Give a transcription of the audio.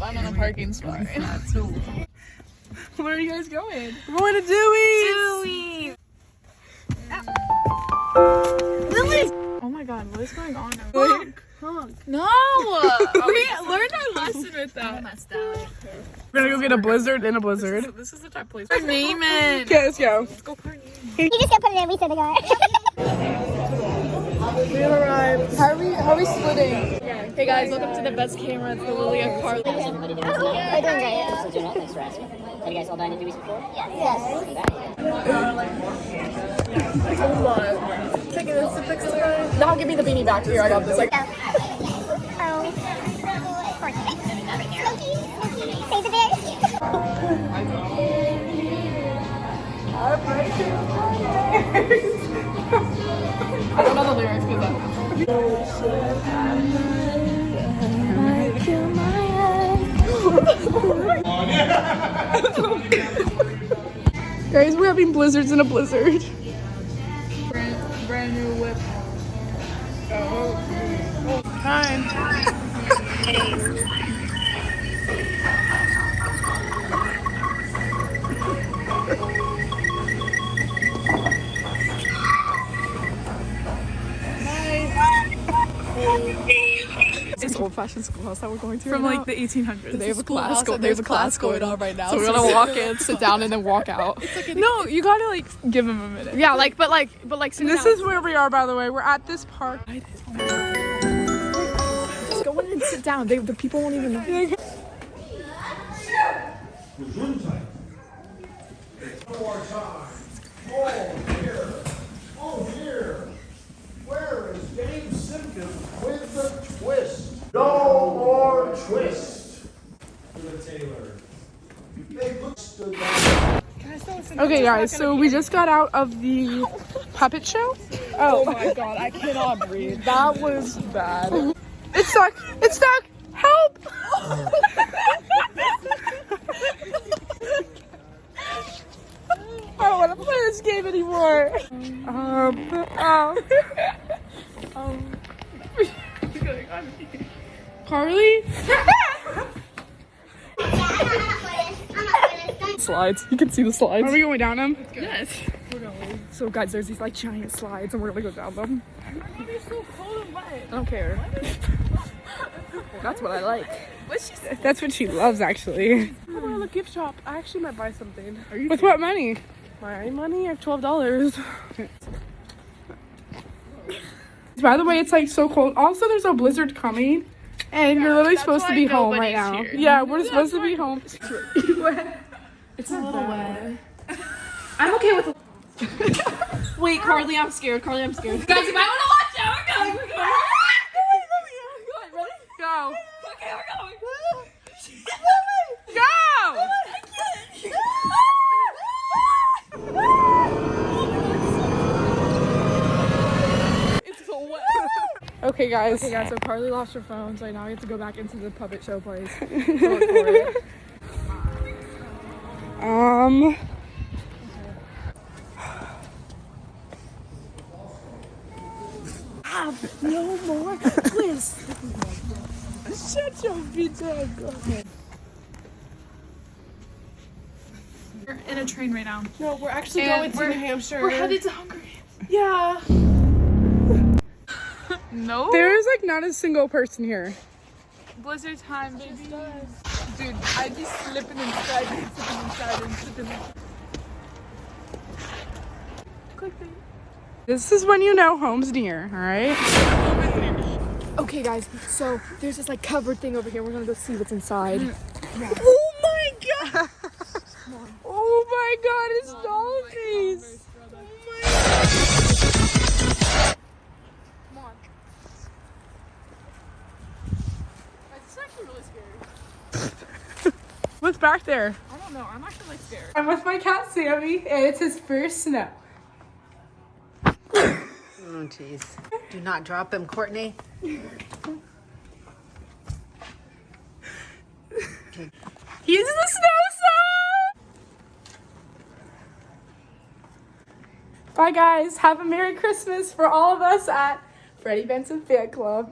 I'm in a parking spot right now. Where are you guys going? We're going to Dewey's! Lily! Oh my god, what is going on now? Honk. No! We learned our lesson with that. We're gonna go get a blizzard in a blizzard. This is the type of place. Our name in. Okay, let's go. Let's go party. You just gotta put it in, we said the guy. We have arrived. How are we splitting? Yeah. Hey guys, welcome to the best camera. It's the Lily and Carly. We're doing great. So doing well, thanks for asking. Have you guys all dined at Dewey's before? Yes. Hold on. Taking this to fix this guy. Now give me the beanie back here. I got this. Like. Save the bears. I don't know the lyrics, but Guys, we're having blizzards in a blizzard. brand new whip. Hi. This old-fashioned schoolhouse that we're going to From right like the 1800s. They have a class there's a class going on right now. So we're gonna walk in, sit down, and then walk out. No, you gotta like give him a minute. Yeah, but This is where we are, by the way. We're at this park. just go in and sit down. The people won't even know. Oh dear, where is Dave Simpkin with the twist? No more twist. For the tailor. They stood down. Okay, guys, so we just got out of the puppet show. Oh my god, I cannot breathe. That was bad. It's stuck! It's stuck! Help! I don't want to play this game anymore. Carly? Slides. You can see the slides. Are we going down them? Yes. So, guys, there's these like giant slides, and we're gonna go down them. It's so cold and wet. I don't care. That's what I like. What's she say? That's what she loves, actually. I'm going to the gift shop. I actually might buy something. Are you With what money? my money? I have $12. By the way, it's like so cold. Also, there's a blizzard coming, and you're literally supposed to be home right now. here. Yeah, we're supposed to be home. It's a little wet. I'm okay with. Wait, Carly, I'm scared. Guys, you might want to watch out. We're going. Ready? Go. Okay, we're going. Go! It's so wet. Okay, guys. Okay, guys, so Carly lost her phone, so now we have to go back into the puppet show place to look for it. No more twist. Shut your bitch up. We're in a train right now. No, we're actually And going to New Hampshire. We're headed to Hungary. Yeah. No? There is like not a single person here. Blizzard time, baby. Dude, I'd be slipping and sliding, slipping and sliding, slipping and... Clickbait. This is when you know home's near, all right? Okay, guys, so there's this like covered thing over here. We're gonna go see what's inside. Oh my god! Oh my god, it's dolphins! Come on. It's actually really scary. What's back there? I don't know. I'm actually like scared. I'm with my cat Sammy, and it's his first snow. Oh, jeez. Do not drop him, Courtney. He's the snow song! Bye, guys. Have a Merry Christmas for all of us at Freddie Benson Fan Club.